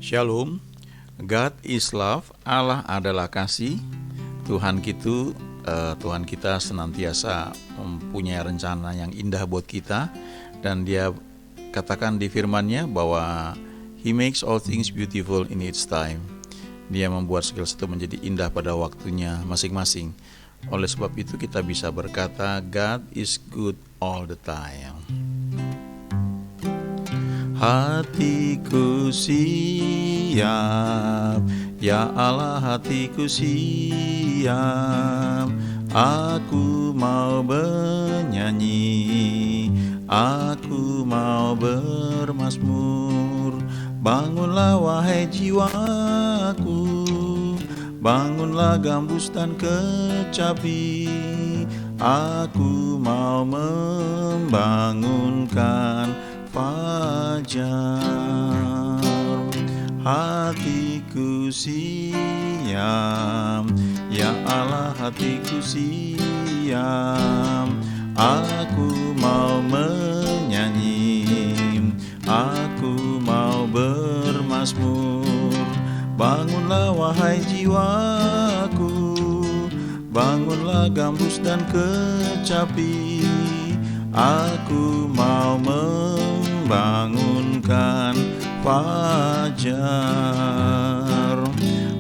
Shalom, God is love, Allah adalah kasih. Tuhan kita senantiasa mempunyai rencana yang indah buat kita, dan Dia katakan di firman-Nya bahwa He makes all things beautiful in its time. Dia membuat segala sesuatu menjadi indah pada waktunya masing-masing. Oleh sebab itu kita bisa berkata, God is good all the time. Hatiku siap, ya Allah, hatiku siap. Aku mau bernyanyi, aku mau bermazmur. Bangunlah wahai jiwaku, bangunlah gambus dan kecapi. Aku mau membangunkan fajar. Hatiku siap, ya Allah, hatiku siap. Aku mau menyanyi, aku mau bermazmur. Bangunlah wahai jiwaku, bangunlah gambus dan kecapi. Aku mau membangunkan fajar.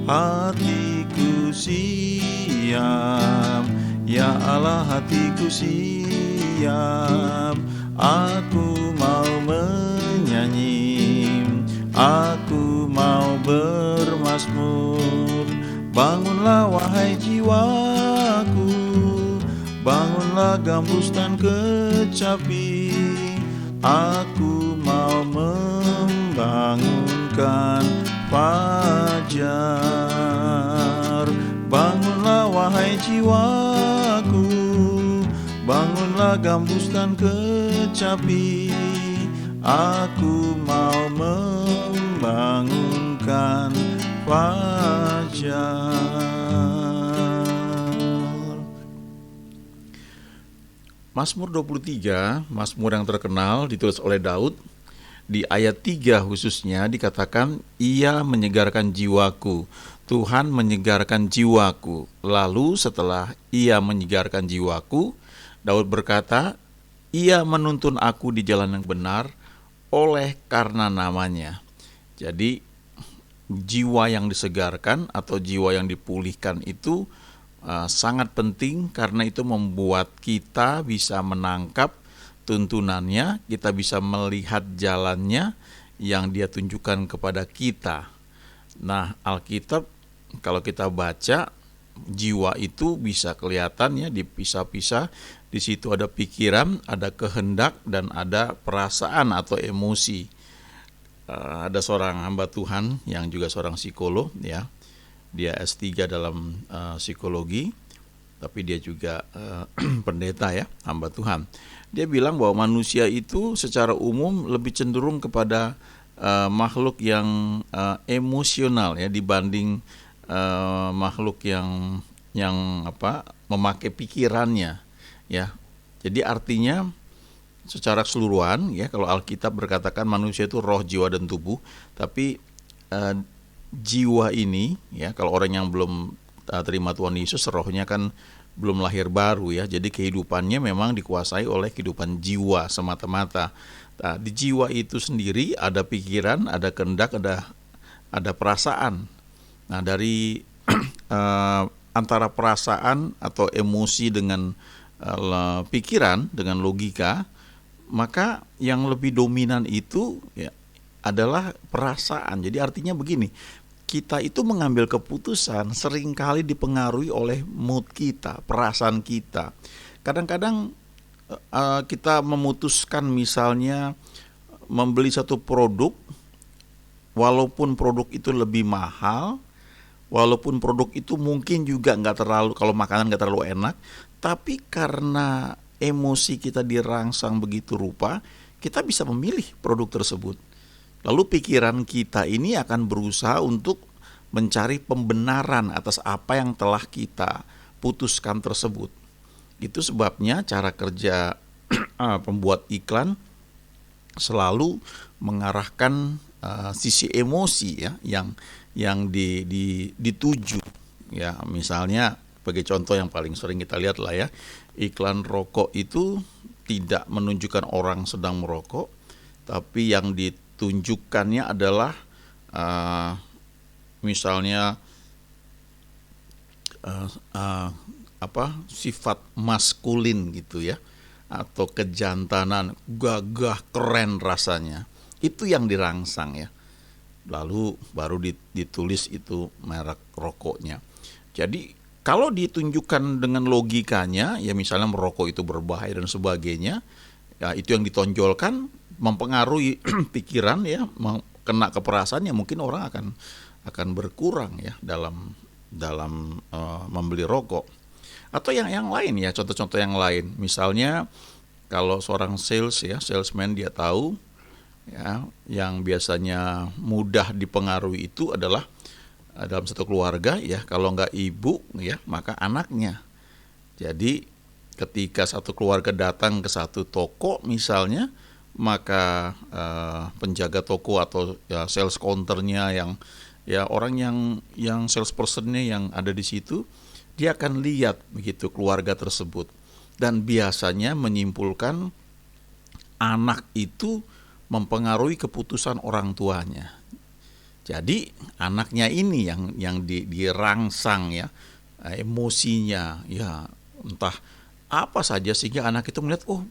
Hatiku siap, ya Allah, hatiku siap. Aku mau menyanyi, aku mau bermazmur. Bangunlah wahai jiwaku, bangunlah gambus dan kecapi. Aku mau membangunkan fajar. Bangunlah wahai jiwaku, bangunlah gambus dan kecapi. Aku mau membangunkan fajar. Mazmur 23, Mazmur yang terkenal, ditulis oleh Daud. Di ayat 3 khususnya dikatakan, Ia menyegarkan jiwaku, Tuhan menyegarkan jiwaku. Lalu setelah Ia menyegarkan jiwaku, Daud berkata, Ia menuntun aku di jalan yang benar oleh karena namanya. Jadi jiwa yang disegarkan atau jiwa yang dipulihkan itu sangat penting, karena itu membuat kita bisa menangkap tuntunannya, kita bisa melihat jalannya yang Dia tunjukkan kepada kita. Nah, Alkitab kalau kita baca, jiwa itu bisa kelihatan ya, dipisah-pisah. Di situ ada pikiran, ada kehendak, dan ada perasaan atau emosi. Ada seorang hamba Tuhan yang juga seorang psikolog ya. Dia S3 dalam psikologi, tapi dia juga pendeta ya, hamba Tuhan. Dia bilang bahwa manusia itu secara umum lebih cenderung kepada makhluk yang emosional ya, dibanding makhluk yang memakai pikirannya ya. Jadi artinya secara keseluruhan ya, kalau Alkitab berkatakan manusia itu roh, jiwa, dan tubuh, tapi jiwa ini ya, kalau orang yang belum terima Tuhan Yesus, rohnya kan belum lahir baru ya. Jadi kehidupannya memang dikuasai oleh kehidupan jiwa semata-mata. Nah, di jiwa itu sendiri ada pikiran, ada kehendak, ada perasaan. Nah, dari antara perasaan atau emosi dengan pikiran, dengan logika, maka yang lebih dominan itu ya adalah perasaan. Jadi artinya begini, kita itu mengambil keputusan seringkali dipengaruhi oleh mood kita, perasaan kita. Kadang-kadang kita memutuskan misalnya membeli satu produk, walaupun produk itu lebih mahal, walaupun produk itu mungkin juga nggak terlalu, kalau makanan nggak terlalu enak, tapi karena emosi kita dirangsang begitu rupa, kita bisa memilih produk tersebut. Lalu pikiran kita ini akan berusaha untuk mencari pembenaran atas apa yang telah kita putuskan tersebut. Itu sebabnya cara kerja pembuat iklan selalu mengarahkan sisi emosi ya yang dituju ya. Misalnya sebagai contoh yang paling sering kita lihat lah ya, iklan rokok itu tidak menunjukkan orang sedang merokok, tapi yang ditunjukkannya adalah misalnya sifat maskulin gitu ya, atau kejantanan, gagah, keren rasanya. Itu yang dirangsang ya. Lalu baru ditulis itu merek rokoknya. Jadi kalau ditunjukkan dengan logikanya, ya misalnya merokok itu berbahaya dan sebagainya, ya itu yang ditonjolkan, mempengaruhi pikiran ya, kena ke perasaan, ya mungkin orang akan berkurang ya dalam membeli rokok. Atau yang lain ya, contoh-contoh yang lain. Misalnya kalau seorang salesman, dia tahu ya, yang biasanya mudah dipengaruhi itu adalah dalam satu keluarga ya, kalau nggak ibu ya, maka anaknya. Jadi ketika satu keluarga datang ke satu toko misalnya, maka penjaga toko atau ya, sales counternya, yang ya orang yang salespersonnya yang ada di situ, dia akan lihat begitu keluarga tersebut, dan biasanya menyimpulkan anak itu mempengaruhi keputusan orang tuanya. Jadi anaknya ini yang dirangsang ya, emosinya ya, entah apa saja, sehingga anak itu melihat, oh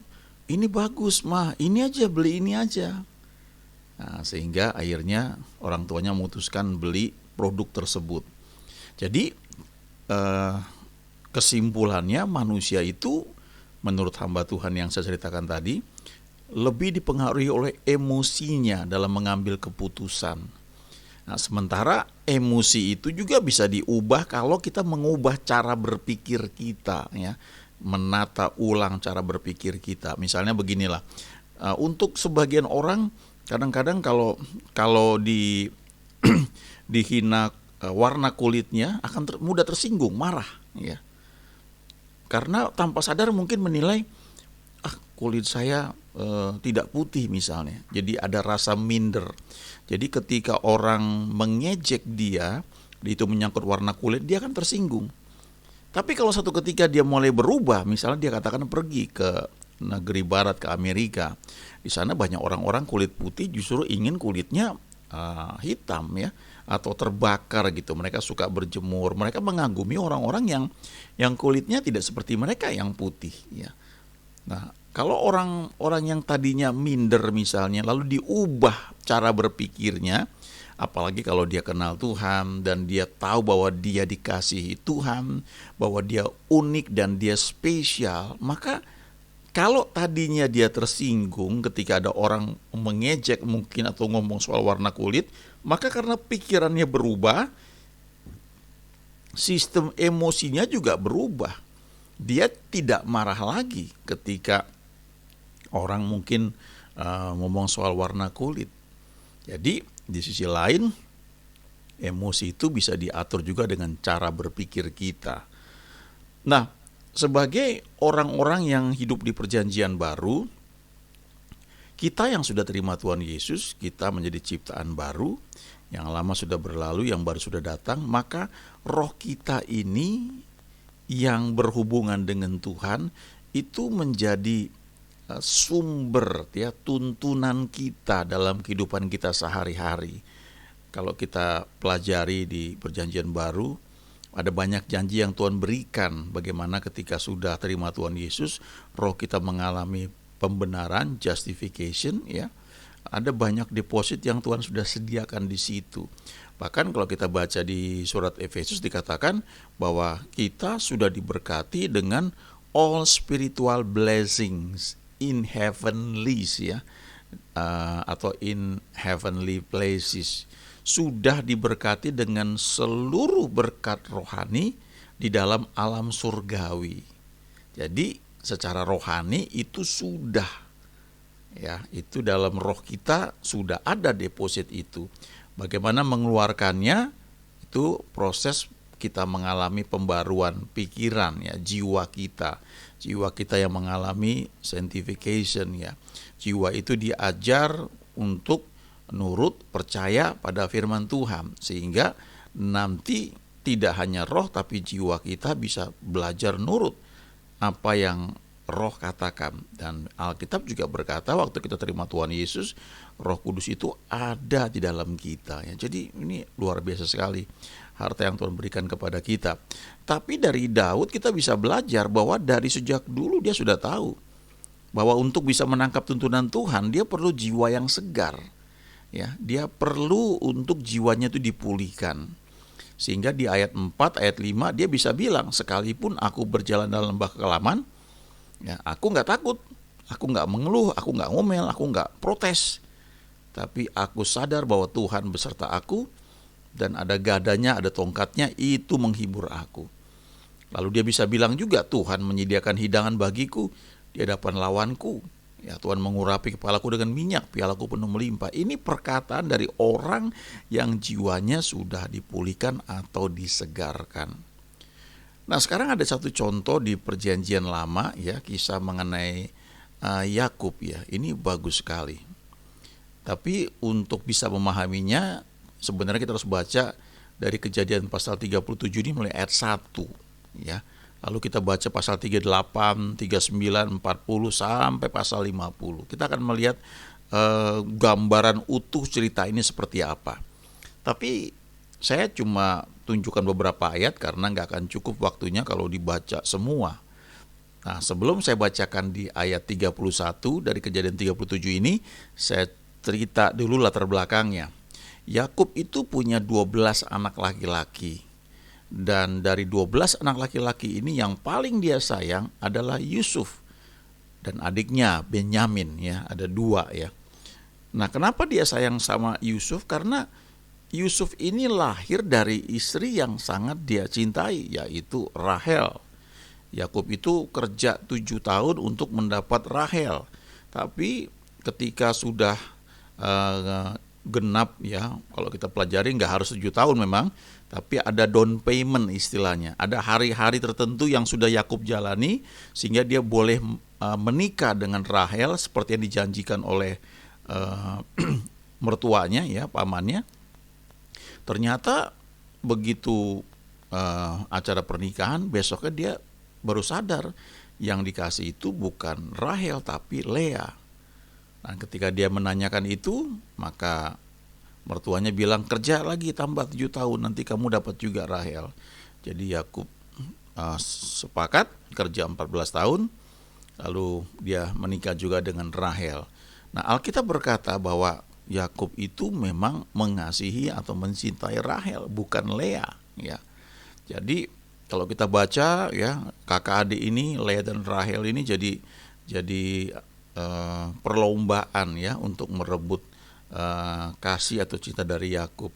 ini bagus mah, ini aja, beli ini aja. Nah, sehingga akhirnya orang tuanya memutuskan beli produk tersebut. Jadi kesimpulannya, manusia itu menurut hamba Tuhan yang saya ceritakan tadi, lebih dipengaruhi oleh emosinya dalam mengambil keputusan. Nah, sementara emosi itu juga bisa diubah kalau kita mengubah cara berpikir kita ya, menata ulang cara berpikir kita. Misalnya beginilah, untuk sebagian orang kadang-kadang kalau dihina warna kulitnya, akan mudah tersinggung, marah ya. Karena tanpa sadar mungkin menilai, kulit saya tidak putih misalnya, jadi ada rasa minder. Jadi ketika orang mengejek dia, itu menyangkut warna kulit, dia akan tersinggung. Tapi kalau satu ketika dia mulai berubah, misalnya dia katakan pergi ke negeri barat, ke Amerika, di sana banyak orang-orang kulit putih justru ingin kulitnya hitam ya, atau terbakar gitu. Mereka suka berjemur, mereka mengagumi orang-orang yang kulitnya tidak seperti mereka yang putih ya. Nah, kalau orang-orang yang tadinya minder misalnya, lalu diubah cara berpikirnya, apalagi kalau dia kenal Tuhan dan dia tahu bahwa dia dikasihi Tuhan, bahwa dia unik dan dia spesial, maka kalau tadinya dia tersinggung ketika ada orang mengejek mungkin atau ngomong soal warna kulit, maka karena pikirannya berubah, sistem emosinya juga berubah. Dia tidak marah lagi ketika orang mungkin ngomong soal warna kulit. Jadi di sisi lain, emosi itu bisa diatur juga dengan cara berpikir kita. Nah, sebagai orang-orang yang hidup di perjanjian baru, kita yang sudah terima Tuhan Yesus, kita menjadi ciptaan baru, yang lama sudah berlalu, yang baru sudah datang, maka roh kita ini yang berhubungan dengan Tuhan itu menjadi sumber ya tuntunan kita dalam kehidupan kita sehari-hari. Kalau kita pelajari di perjanjian baru, ada banyak janji yang Tuhan berikan, bagaimana ketika sudah terima Tuhan Yesus, roh kita mengalami pembenaran, justification ya. Ada banyak deposit yang Tuhan sudah sediakan di situ. Bahkan kalau kita baca di surat Efesus dikatakan bahwa kita sudah diberkati dengan all spiritual blessings in heavenlies ya, atau in heavenly places. Sudah diberkati dengan seluruh berkat rohani di dalam alam surgawi. Jadi secara rohani itu sudah ya, itu dalam roh kita sudah ada deposit itu. Bagaimana mengeluarkannya, itu proses kita mengalami pembaruan pikiran ya, jiwa kita, jiwa kita yang mengalami sanctification ya. Jiwa itu diajar untuk nurut, percaya pada firman Tuhan, sehingga nanti tidak hanya roh tapi jiwa kita bisa belajar nurut apa yang roh katakan. Dan Alkitab juga berkata waktu kita terima Tuhan Yesus, Roh Kudus itu ada di dalam kita ya. Jadi ini luar biasa sekali harta yang Tuhan berikan kepada kita. Tapi dari Daud kita bisa belajar bahwa dari sejak dulu dia sudah tahu bahwa untuk bisa menangkap tuntunan Tuhan dia perlu jiwa yang segar. Ya, dia perlu untuk jiwanya itu dipulihkan. Sehingga di ayat 4, ayat 5 dia bisa bilang, sekalipun aku berjalan dalam lembah kekelaman, ya, aku nggak takut, aku nggak mengeluh, aku nggak ngomel, aku nggak protes. Tapi aku sadar bahwa Tuhan beserta aku, dan ada gadanya, ada tongkatnya, itu menghibur aku. Lalu dia bisa bilang juga, Tuhan menyediakan hidangan bagiku di hadapan lawanku. Ya, Tuhan mengurapi kepalaku dengan minyak, pialaku penuh melimpah. Ini perkataan dari orang yang jiwanya sudah dipulihkan atau disegarkan. Nah, sekarang ada satu contoh di Perjanjian Lama ya, kisah mengenai Yakub ya. Ini bagus sekali. Tapi untuk bisa memahaminya, sebenarnya kita harus baca dari Kejadian pasal 37 ini mulai ayat 1 ya. Lalu kita baca pasal 38, 39, 40 sampai pasal 50. Kita akan melihat gambaran utuh cerita ini seperti apa. Tapi saya cuma tunjukkan beberapa ayat karena nggak akan cukup waktunya kalau dibaca semua. Nah, sebelum saya bacakan di ayat 31 dari Kejadian 37 ini, saya cerita dulu latar belakangnya. Yakub itu punya 12 anak laki-laki. Dan dari 12 anak laki-laki ini yang paling dia sayang adalah Yusuf dan adiknya Benyamin ya, ada 2 ya. Nah, kenapa dia sayang sama Yusuf? Karena Yusuf ini lahir dari istri yang sangat dia cintai, yaitu Rahel. Yakub itu kerja 7 tahun untuk mendapat Rahel. Tapi ketika sudah genap ya, kalau kita pelajari nggak harus 7 tahun memang, tapi ada down payment istilahnya. Ada hari-hari tertentu yang sudah Yakub jalani sehingga dia boleh menikah dengan Rahel seperti yang dijanjikan oleh mertuanya ya, pamannya. Ternyata begitu acara pernikahan, besoknya dia baru sadar yang dikasih itu bukan Rahel tapi Lea. Nah, ketika dia menanyakan itu, maka mertuanya bilang, kerja lagi tambah 7 tahun, nanti kamu dapat juga Rahel. Jadi Yakub sepakat kerja 14 tahun, lalu dia menikah juga dengan Rahel. Nah, Alkitab berkata bahwa Yakub itu memang mengasihi atau mencintai Rahel, bukan Lea. Ya, jadi kalau kita baca ya, kakak adik ini, Lea dan Rahel ini jadi perlombaan ya untuk merebut kasih atau cinta dari Yakub.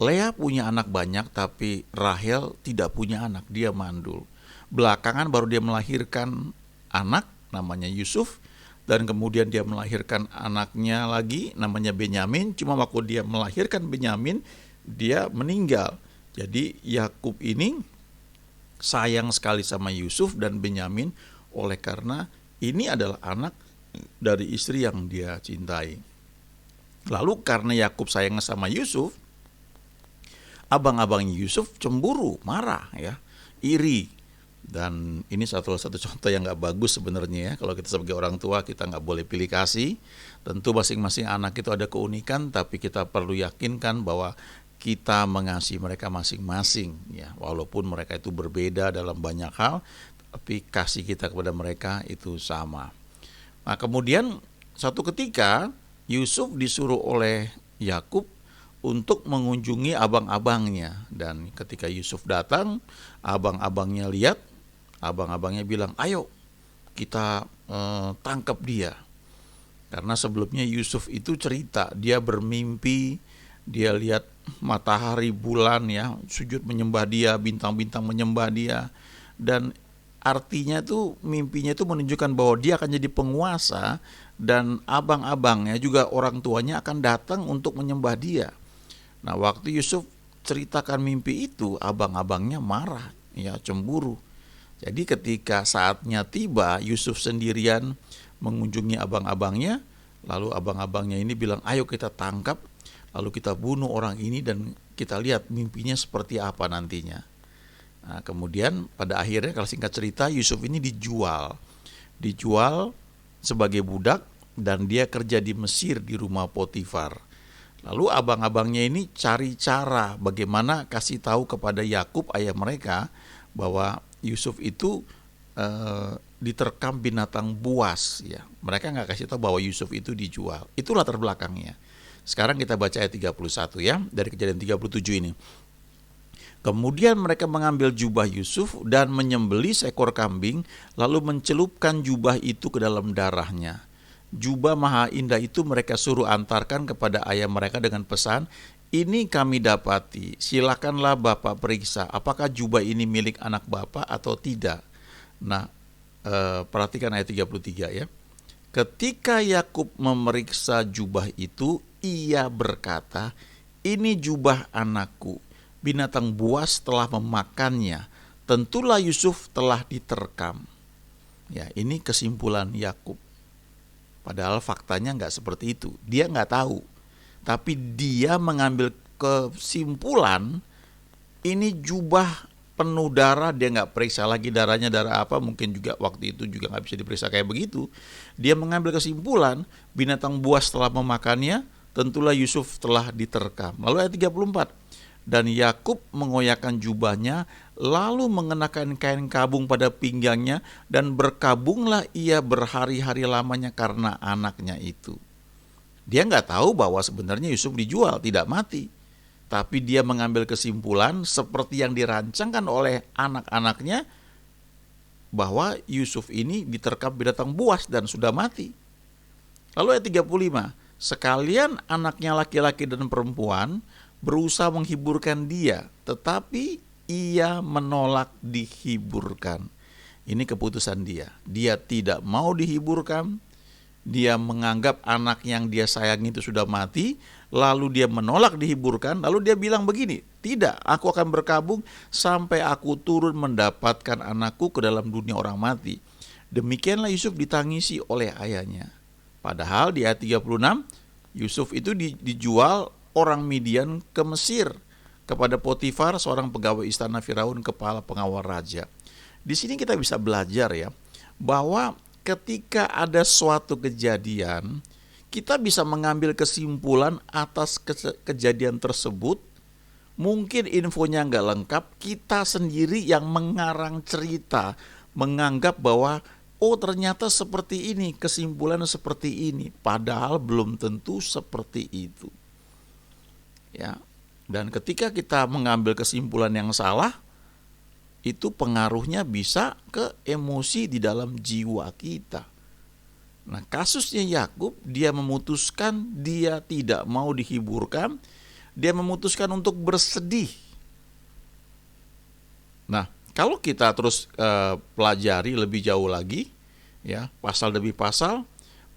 Lea punya anak banyak tapi Rahel tidak punya anak, dia mandul. Belakangan baru dia melahirkan anak namanya Yusuf, dan kemudian dia melahirkan anaknya lagi namanya Benyamin. Cuma waktu dia melahirkan Benyamin dia meninggal. Jadi Yakub ini sayang sekali sama Yusuf dan Benyamin oleh karena ini adalah anak dari istri yang dia cintai. Lalu karena Yakub sayang sama Yusuf, abang-abang Yusuf cemburu, marah ya, iri. Dan ini satu contoh yang gak bagus sebenarnya ya. Kalau kita sebagai orang tua, kita gak boleh pilih kasih. Tentu masing-masing anak itu ada keunikan, tapi kita perlu yakinkan bahwa kita mengasihi mereka masing-masing ya. Walaupun mereka itu berbeda dalam banyak hal, tapi kasih kita kepada mereka itu sama. Nah, kemudian satu ketika Yusuf disuruh oleh Yakub untuk mengunjungi abang-abangnya, dan ketika Yusuf datang, abang-abangnya lihat, abang-abangnya bilang, ayo kita tangkap dia. Karena sebelumnya Yusuf itu cerita, dia bermimpi, dia lihat matahari, bulan ya sujud menyembah dia, bintang-bintang menyembah dia, dan artinya tuh mimpinya itu menunjukkan bahwa dia akan jadi penguasa dan abang-abangnya juga orang tuanya akan datang untuk menyembah dia. Nah, waktu Yusuf ceritakan mimpi itu, abang-abangnya marah, ya cemburu. Jadi ketika saatnya tiba, Yusuf sendirian mengunjungi abang-abangnya, lalu abang-abangnya ini bilang, ayo kita tangkap, lalu kita bunuh orang ini dan kita lihat mimpinya seperti apa nantinya. Nah, kemudian pada akhirnya kalau singkat cerita, Yusuf ini dijual sebagai budak dan dia kerja di Mesir di rumah Potifar. Lalu abang-abangnya ini cari cara bagaimana kasih tahu kepada Yakub ayah mereka bahwa Yusuf itu diterkam binatang buas, ya. Mereka nggak kasih tahu bahwa Yusuf itu dijual. Itu latar belakangnya. Sekarang kita baca ayat 31 ya, dari Kejadian 37 ini. Kemudian mereka mengambil jubah Yusuf dan menyembelih seekor kambing, lalu mencelupkan jubah itu ke dalam darahnya. Jubah maha indah itu mereka suruh antarkan kepada ayah mereka dengan pesan, ini kami dapati, silakanlah Bapak periksa apakah jubah ini milik anak Bapak atau tidak. Nah, perhatikan ayat 33 ya. Ketika Yakub memeriksa jubah itu, ia berkata, ini jubah anakku, binatang buas telah memakannya, tentulah Yusuf telah diterkam. Ya, ini kesimpulan Yakub. Padahal faktanya nggak seperti itu. Dia nggak tahu. Tapi dia mengambil kesimpulan, ini jubah penuh darah, dia nggak periksa lagi darahnya darah apa, mungkin juga waktu itu juga nggak bisa diperiksa kayak begitu. Dia mengambil kesimpulan, binatang buas telah memakannya, tentulah Yusuf telah diterkam. Lalu ayat 34, dan Yakub mengoyakkan jubahnya, lalu mengenakan kain kabung pada pinggangnya, dan berkabunglah ia berhari-hari lamanya karena anaknya itu. Dia nggak tahu bahwa sebenarnya Yusuf dijual, tidak mati. Tapi dia mengambil kesimpulan seperti yang dirancangkan oleh anak-anaknya, bahwa Yusuf ini diterkam binatang buas dan sudah mati. Lalu ayat 35, sekalian anaknya laki-laki dan perempuan berusaha menghiburkan dia, tetapi ia menolak dihiburkan. Ini keputusan dia. Dia tidak mau dihiburkan. Dia menganggap anak yang dia sayangi itu sudah mati, lalu dia menolak dihiburkan, lalu dia bilang begini, tidak, aku akan berkabung sampai aku turun mendapatkan anakku ke dalam dunia orang mati. Demikianlah Yusuf ditangisi oleh ayahnya. Padahal di ayat 36, Yusuf itu dijual orang Midian ke Mesir kepada Potifar, seorang pegawai istana Firaun, kepala pengawal raja. Di sini kita bisa belajar ya, bahwa ketika ada suatu kejadian, kita bisa mengambil kesimpulan atas kejadian tersebut. Mungkin infonya nggak lengkap, kita sendiri yang mengarang cerita, menganggap bahwa oh ternyata seperti ini, kesimpulan seperti ini, padahal belum tentu seperti itu. Ya. Dan ketika kita mengambil kesimpulan yang salah, itu pengaruhnya bisa ke emosi di dalam jiwa kita. Nah, kasusnya Yakub, dia memutuskan dia tidak mau dihiburkan, dia memutuskan untuk bersedih. Nah, kalau kita terus pelajari lebih jauh lagi, ya, pasal demi pasal,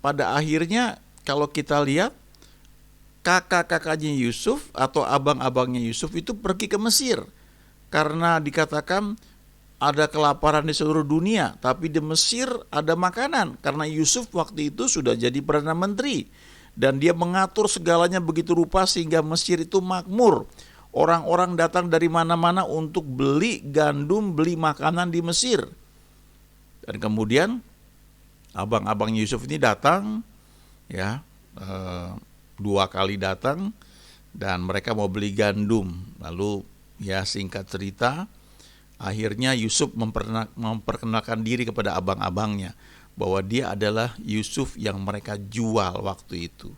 pada akhirnya kalau kita lihat kakak-kakaknya Yusuf atau abang-abangnya Yusuf itu pergi ke Mesir. Karena dikatakan ada kelaparan di seluruh dunia, tapi di Mesir ada makanan. Karena Yusuf waktu itu sudah jadi Perdana Menteri. Dan dia mengatur segalanya begitu rupa sehingga Mesir itu makmur. Orang-orang datang dari mana-mana untuk beli gandum, beli makanan di Mesir. Dan kemudian abang-abang Yusuf ini datang, ya, 2 kali datang, dan mereka mau beli gandum. Lalu ya singkat cerita, akhirnya Yusuf memperkenalkan diri kepada abang-abangnya bahwa dia adalah Yusuf yang mereka jual waktu itu.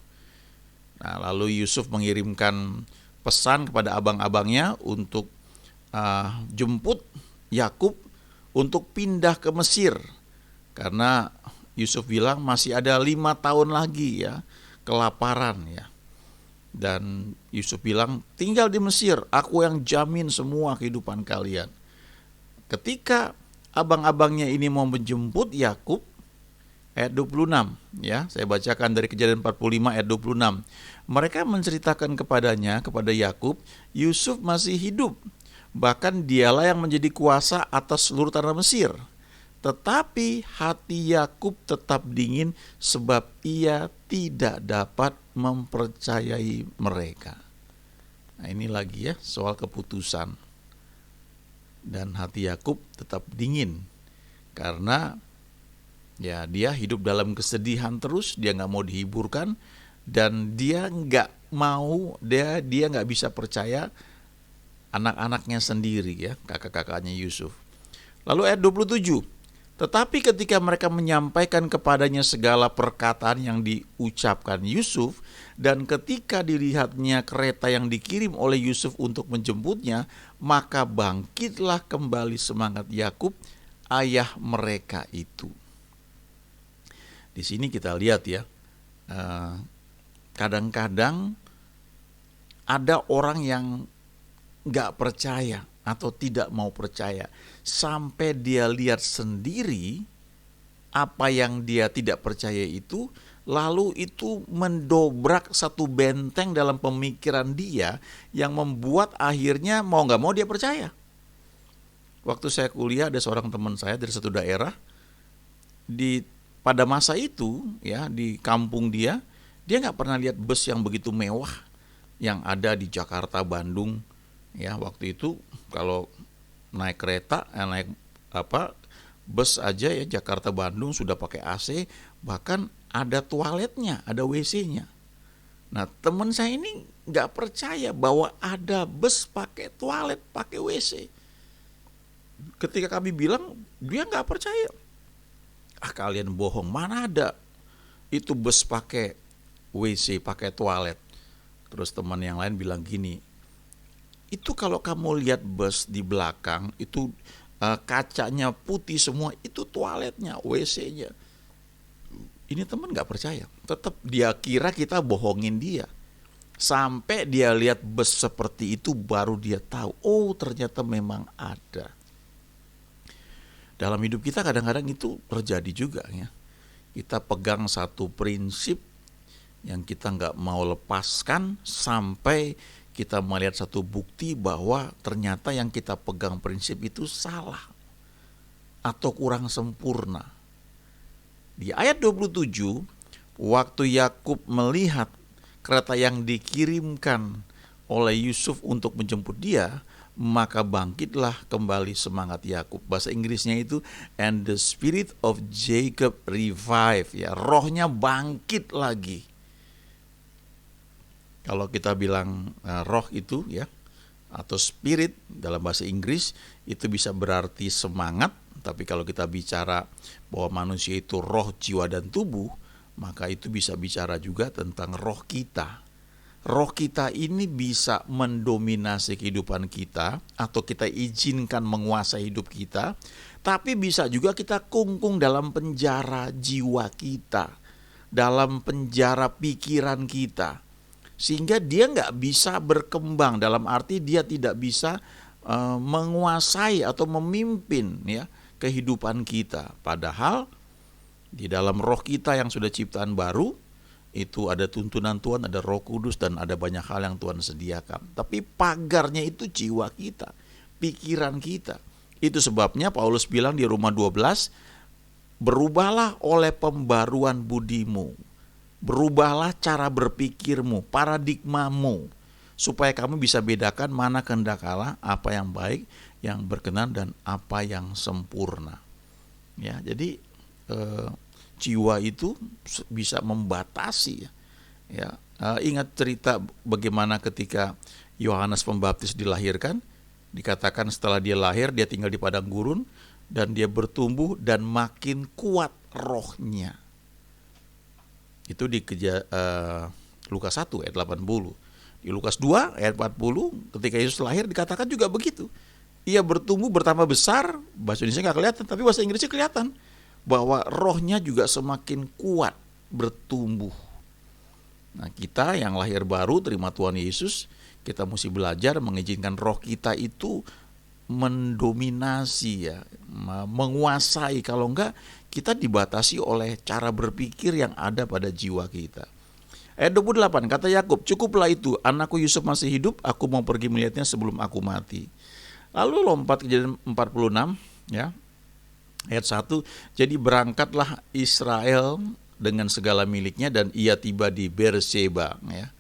Nah, lalu Yusuf mengirimkan pesan kepada abang-abangnya untuk jemput Yakub untuk pindah ke Mesir. Karena Yusuf bilang masih ada 5 tahun lagi ya kelaparan ya. Dan Yusuf bilang, tinggal di Mesir, aku yang jamin semua kehidupan kalian. Ketika abang-abangnya ini mau menjemput Yakub, ayat 26, ya, saya bacakan dari Kejadian 45 ayat 26. Mereka menceritakan kepada Yakub, Yusuf masih hidup, Bahkan dialah yang menjadi kuasa atas seluruh tanah Mesir. Tetapi hati Yakub tetap dingin sebab ia tidak dapat mempercayai mereka. Nah, ini lagi ya soal keputusan. Dan hati Yakub tetap dingin karena ya dia hidup dalam kesedihan terus, dia nggak mau dihiburkan, dan dia nggak bisa percaya anak-anaknya sendiri ya, kakak-kakaknya Yusuf. Lalu ayat 27, tetapi ketika mereka menyampaikan kepadanya segala perkataan yang diucapkan Yusuf, dan ketika dilihatnya kereta yang dikirim oleh Yusuf untuk menjemputnya, maka bangkitlah kembali semangat Yakub, ayah mereka itu. Di sini kita lihat ya, kadang-kadang ada orang yang gak percaya atau tidak mau percaya sampai dia lihat sendiri apa yang dia tidak percaya itu, lalu itu mendobrak satu benteng dalam pemikiran dia yang membuat akhirnya mau gak mau dia percaya. Waktu saya kuliah ada seorang teman saya dari satu daerah, pada masa itu ya di kampung dia gak pernah lihat bus yang begitu mewah yang ada di Jakarta, Bandung. Ya, waktu itu kalau naik kereta, naik bus aja ya Jakarta Bandung sudah pakai AC, bahkan ada toiletnya, ada WC-nya. Nah, teman saya ini nggak percaya bahwa ada bus pakai toilet, pakai WC. Ketika kami bilang, dia nggak percaya. Kalian bohong, mana ada itu bus pakai WC, pakai toilet. Terus teman yang lain bilang gini, itu kalau kamu lihat bus di belakang itu kacanya putih semua, itu toiletnya, WC-nya. Ini teman gak percaya, tetap dia kira kita bohongin dia. Sampai dia lihat bus seperti itu baru dia tahu, oh ternyata memang ada. Dalam hidup kita kadang-kadang itu terjadi juga ya. Kita pegang satu prinsip yang kita gak mau lepaskan sampai kita melihat satu bukti bahwa ternyata yang kita pegang prinsip itu salah atau kurang sempurna. Di ayat 27, waktu Yakub melihat kereta yang dikirimkan oleh Yusuf untuk menjemput dia, maka bangkitlah kembali semangat Yakub. Bahasa Inggrisnya itu and the spirit of Jacob revive, ya, rohnya bangkit lagi. Kalau kita bilang roh itu ya atau spirit dalam bahasa Inggris itu bisa berarti semangat, tapi kalau kita bicara bahwa manusia itu roh, jiwa dan tubuh, maka itu bisa bicara juga tentang roh kita. Roh kita ini bisa mendominasi kehidupan kita atau kita izinkan menguasai hidup kita, tapi bisa juga kita kungkung dalam penjara jiwa kita, dalam penjara pikiran kita. Sehingga dia nggak bisa berkembang, dalam arti dia tidak bisa menguasai atau memimpin ya kehidupan kita. Padahal di dalam roh kita yang sudah ciptaan baru itu ada tuntunan Tuhan, ada Roh Kudus, dan ada banyak hal yang Tuhan sediakan. Tapi pagarnya itu jiwa kita, pikiran kita. Itu sebabnya Paulus bilang di Roma 12, berubahlah oleh pembaruan budimu. Berubahlah cara berpikirmu, paradigmamu, supaya kamu bisa bedakan mana kehendak Allah, apa yang baik, yang berkenan, dan apa yang sempurna. Ya, jadi jiwa itu bisa membatasi. Ya, ingat cerita bagaimana ketika Yohanes Pembaptis dilahirkan, dikatakan setelah dia lahir dia tinggal di padang gurun dan dia bertumbuh dan makin kuat rohnya. Itu di Lukas 1 ayat 80. Di Lukas 2 ayat 40 ketika Yesus lahir dikatakan juga begitu. Ia bertumbuh bertambah besar, bahasa Indonesia nggak kelihatan tapi bahasa Inggrisnya kelihatan, bahwa rohnya juga semakin kuat bertumbuh. Nah, kita yang lahir baru terima Tuhan Yesus, kita mesti belajar mengizinkan roh kita itu mendominasi ya, menguasai. Kalau enggak kita dibatasi oleh cara berpikir yang ada pada jiwa kita. Ayat 28, kata Yakub, cukuplah itu, anakku Yusuf masih hidup, aku mau pergi melihatnya sebelum aku mati. Lalu lompat Kejadian 46 ya, ayat 1. Jadi berangkatlah Israel dengan segala miliknya dan ia tiba di Berseba ya.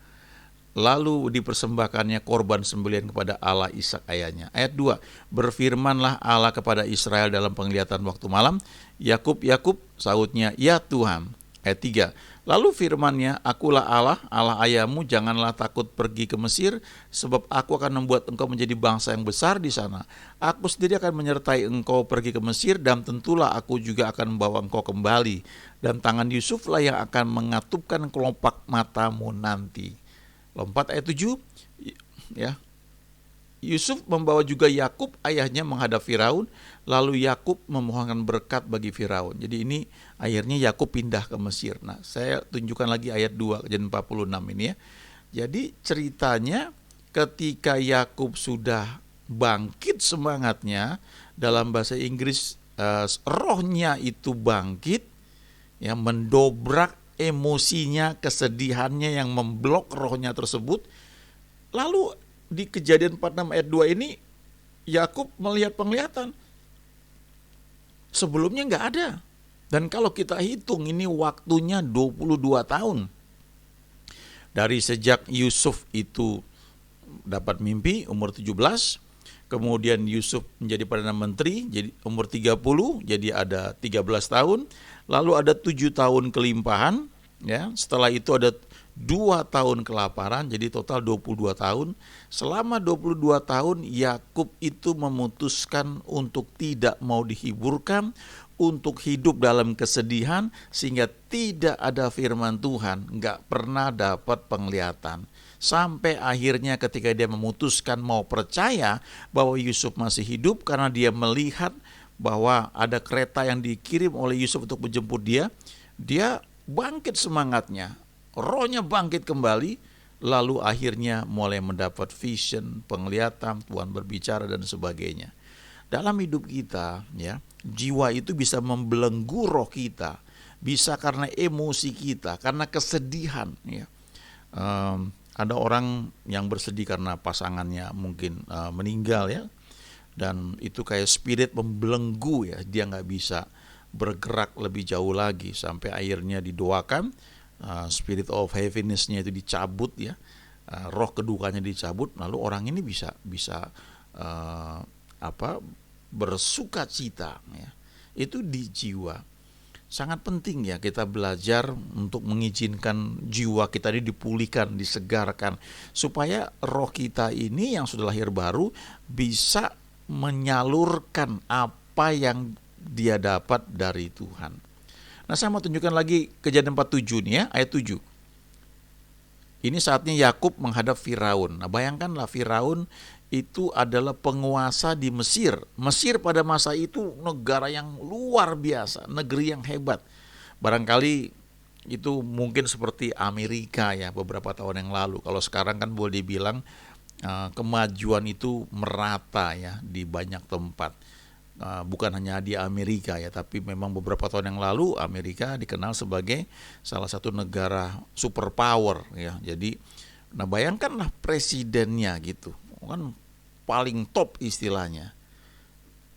Lalu dipersembahkannya korban sembelihan kepada Allah Ishak ayahnya. Ayat 2, berfirmanlah Allah kepada Israel dalam penglihatan waktu malam, Yakub, Yakub, sahutnya, ya Tuhan. Ayat 3, lalu firman-Nya, akulah Allah, Allah ayahmu, janganlah takut pergi ke Mesir, sebab aku akan membuat engkau menjadi bangsa yang besar di sana. Aku sendiri akan menyertai engkau pergi ke Mesir, dan tentulah aku juga akan membawa engkau kembali, dan tangan Yusuflah yang akan mengatupkan kelopak matamu nanti. Lompat ayat 7 ya. Yusuf membawa juga Yakub ayahnya menghadap Firaun, lalu Yakub memohonkan berkat bagi Firaun. Jadi ini akhirnya Yakub pindah ke Mesir. Nah, saya tunjukkan lagi ayat 2 Kejadian 46 ini ya. Jadi ceritanya ketika Yakub sudah bangkit semangatnya, dalam bahasa Inggris rohnya itu bangkit ya, mendobrak emosinya, kesedihannya yang memblok rohnya tersebut. Lalu di Kejadian 46 ayat 2 ini Yakub melihat penglihatan. Sebelumnya nggak ada. Dan kalau kita hitung ini waktunya 22 tahun. Dari sejak Yusuf itu dapat mimpi umur 17, kemudian Yusuf menjadi Perdana Menteri jadi umur 30, jadi ada 13 tahun, lalu ada 7 tahun kelimpahan ya. Setelah itu ada 2 tahun kelaparan, jadi total 22 tahun. Selama 22 tahun Yakub itu memutuskan untuk tidak mau dihiburkan, untuk hidup dalam kesedihan, sehingga tidak ada firman Tuhan, nggak pernah dapat penglihatan. Sampai akhirnya ketika dia memutuskan mau percaya bahwa Yusuf masih hidup, karena dia melihat bahwa ada kereta yang dikirim oleh Yusuf untuk menjemput dia, dia bangkit semangatnya, rohnya bangkit kembali, lalu akhirnya mulai mendapat vision, penglihatan, Tuhan berbicara dan sebagainya. Dalam hidup kita ya, jiwa itu bisa membelenggu roh kita, bisa karena emosi kita, karena kesedihan ya. Ada orang yang bersedih karena pasangannya mungkin meninggal ya, dan itu kayak spirit membelenggu ya, dia nggak bisa bergerak lebih jauh lagi, sampai akhirnya didoakan spirit of heaviness-nya itu dicabut ya, roh kedukanya dicabut, lalu orang ini bisa bersuka cita ya. Itu di jiwa. Sangat penting ya kita belajar untuk mengizinkan jiwa kita ini dipulihkan, disegarkan, supaya roh kita ini yang sudah lahir baru bisa menyalurkan apa yang dia dapat dari Tuhan. Nah, saya mau tunjukkan lagi Kejadian 47 nih ya, ayat 7. Ini saatnya Yakub menghadap Firaun. Nah, bayangkanlah Firaun itu adalah penguasa di Mesir. Mesir pada masa itu negara yang luar biasa, negeri yang hebat. Barangkali itu mungkin seperti Amerika ya beberapa tahun yang lalu. Kalau sekarang kan boleh dibilang kemajuan itu merata ya di banyak tempat. Bukan hanya di Amerika ya, tapi memang beberapa tahun yang lalu Amerika dikenal sebagai salah satu negara superpower ya. Jadi, nah bayangkanlah presidennya gitu, kan paling top istilahnya.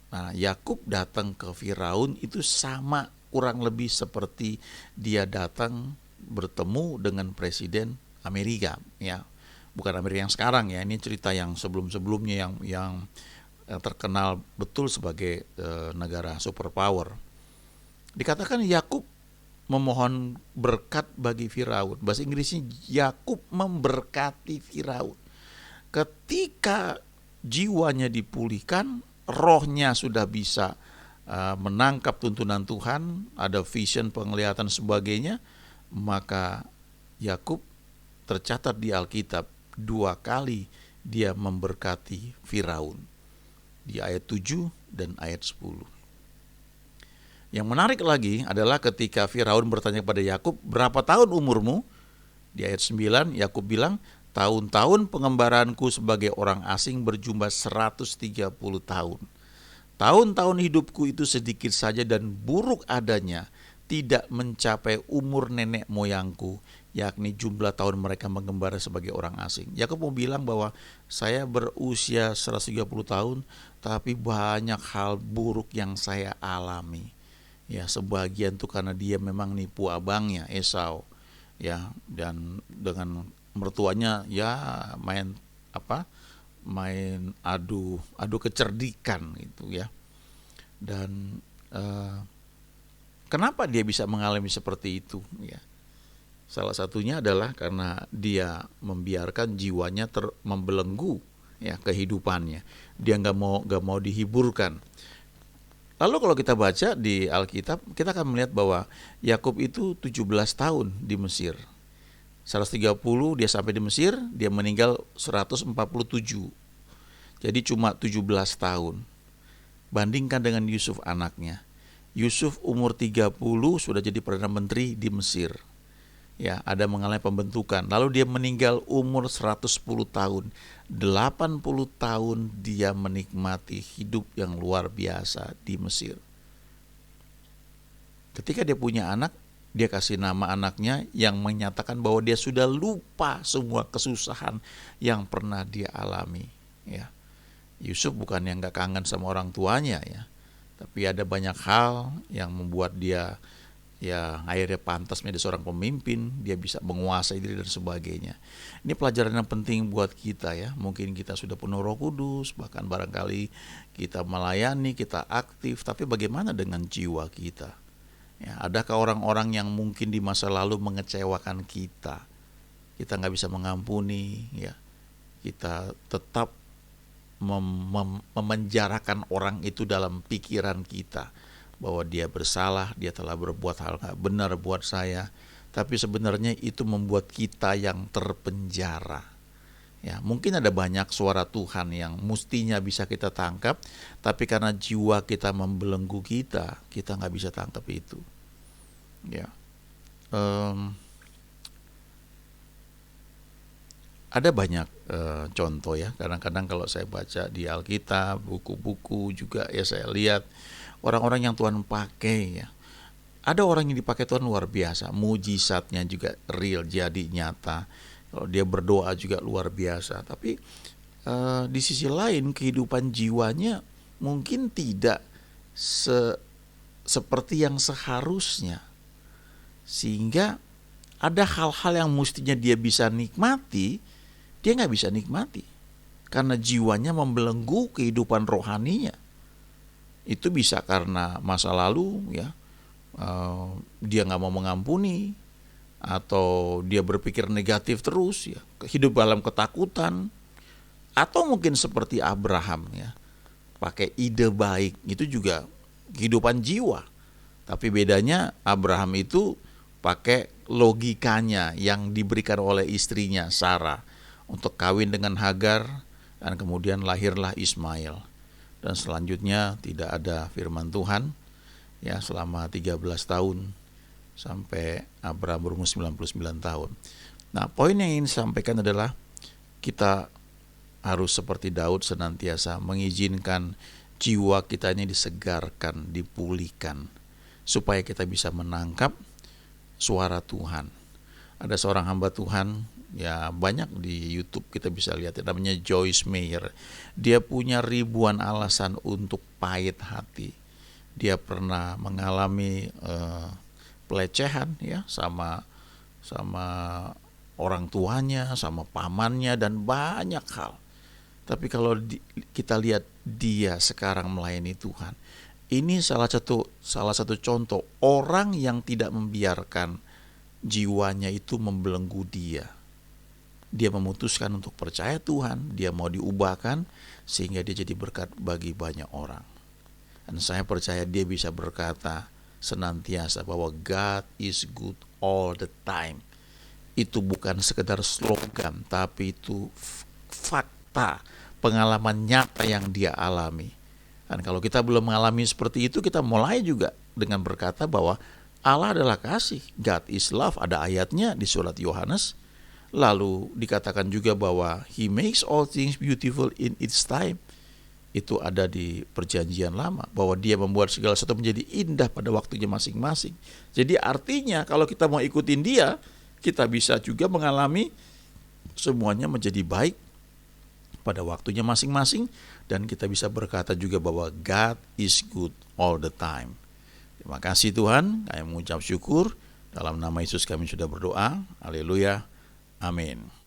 Nah, Yakub datang ke Firaun itu sama kurang lebih seperti dia datang bertemu dengan presiden Amerika ya. Bukan Amerika yang sekarang ya, ini cerita yang sebelum-sebelumnya yang terkenal betul sebagai negara superpower. Dikatakan Yakub memohon berkat bagi Firaun. Bahasa Inggrisnya Yakub memberkati Firaun. Ketika jiwanya dipulihkan, rohnya sudah bisa menangkap tuntunan Tuhan, ada vision, penglihatan sebagainya, maka Yakub tercatat di Alkitab 2 kali dia memberkati Firaun. Di ayat 7 dan ayat 10. Yang menarik lagi adalah ketika Firaun bertanya kepada Yakub, berapa tahun umurmu? Di ayat 9 Yakub bilang, tahun-tahun pengembaraanku sebagai orang asing berjumlah 130 tahun. Tahun-tahun hidupku itu sedikit saja dan buruk adanya, tidak mencapai umur nenek moyangku yakni jumlah tahun mereka mengembara sebagai orang asing. Yakub mau bilang bahwa saya berusia 130 tahun, tapi banyak hal buruk yang saya alami. Ya, sebagian tuh karena dia memang nipu abangnya Esau, ya, dan dengan mertuanya ya main apa? Main adu kecerdikan gitu ya. Dan kenapa dia bisa mengalami seperti itu ya? Salah satunya adalah karena dia membiarkan jiwanya membelenggu ya kehidupannya. Dia nggak mau dihiburkan. Lalu kalau kita baca di Alkitab, kita akan melihat bahwa Yakub itu 17 tahun di Mesir. 130 dia sampai di Mesir, dia meninggal 147. Jadi cuma 17 tahun. Bandingkan dengan Yusuf anaknya. Yusuf umur 30 sudah jadi Perdana Menteri di Mesir. Ya, ada mengalami pembentukan. Lalu dia meninggal umur 110 tahun. 80 tahun dia menikmati hidup yang luar biasa di Mesir. Ketika dia punya anak, dia kasih nama anaknya yang menyatakan bahwa dia sudah lupa semua kesusahan yang pernah dia alami. Ya, Yusuf bukan yang gak kangen sama orang tuanya ya, tapi ada banyak hal yang membuat dia ya akhirnya pantas menjadi seorang pemimpin, dia bisa menguasai diri dan sebagainya. Ini pelajaran yang penting buat kita ya. Mungkin kita sudah penuh Roh Kudus, bahkan barangkali kita melayani, kita aktif, tapi bagaimana dengan jiwa kita? Ya, adakah orang-orang yang mungkin di masa lalu mengecewakan kita? Kita nggak bisa mengampuni, ya. Kita tetap memenjarakan orang itu dalam pikiran kita, bahwa dia bersalah, dia telah berbuat hal gak benar buat saya. Tapi sebenarnya itu membuat kita yang terpenjara. Ya, mungkin ada banyak suara Tuhan yang mestinya bisa kita tangkap, tapi karena jiwa kita membelenggu kita gak bisa tangkap itu. Ya, ada banyak contoh ya. Kadang-kadang kalau saya baca di Alkitab, buku-buku juga ya, saya lihat orang-orang yang Tuhan pakai ya. Ada orang yang dipakai Tuhan luar biasa, mujizatnya juga real, jadi nyata. Kalau dia berdoa juga luar biasa. Tapi di sisi lain kehidupan jiwanya mungkin tidak seperti yang seharusnya. Sehingga ada hal-hal yang mestinya dia bisa nikmati, dia gak bisa nikmati. Karena jiwanya membelenggu kehidupan rohaninya. Itu bisa karena masa lalu ya, dia nggak mau mengampuni, atau dia berpikir negatif terus ya, hidup dalam ketakutan, atau mungkin seperti Abraham ya, pakai ide baik, itu juga kehidupan jiwa. Tapi bedanya Abraham itu pakai logikanya yang diberikan oleh istrinya Sarah untuk kawin dengan Hagar, dan kemudian lahirlah Ismail. Dan selanjutnya tidak ada firman Tuhan ya selama 13 tahun sampai Abraham berumur 99 tahun. Nah, poin yang ingin disampaikan adalah kita harus seperti Daud senantiasa mengizinkan jiwa kita ini disegarkan, dipulihkan, supaya kita bisa menangkap suara Tuhan. Ada seorang hamba Tuhan ya, banyak di YouTube kita bisa lihat, namanya Joyce Meyer. Dia punya ribuan alasan untuk pahit hati. Dia pernah mengalami pelecehan ya, sama orang tuanya, sama pamannya, dan banyak hal. Tapi kalau kita lihat dia sekarang melayani Tuhan, ini salah satu contoh orang yang tidak membiarkan jiwanya itu membelenggu dia. Dia memutuskan untuk percaya Tuhan, dia mau diubahkan sehingga dia jadi berkat bagi banyak orang. Dan saya percaya dia bisa berkata senantiasa bahwa God is good all the time. Itu bukan sekedar slogan, tapi itu fakta, pengalaman nyata yang dia alami. Dan kalau kita belum mengalami seperti itu, kita mulai juga dengan berkata bahwa Allah adalah kasih, God is love, ada ayatnya di surat Yohanes. Lalu dikatakan juga bahwa He makes all things beautiful in its time. Itu ada di perjanjian lama, bahwa dia membuat segala sesuatu menjadi indah pada waktunya masing-masing. Jadi artinya kalau kita mau ikutin dia, kita bisa juga mengalami semuanya menjadi baik pada waktunya masing-masing, dan kita bisa berkata juga bahwa God is good all the time. Terima kasih Tuhan, kami mengucap syukur. Dalam nama Yesus kami sudah berdoa. Haleluya. Amin.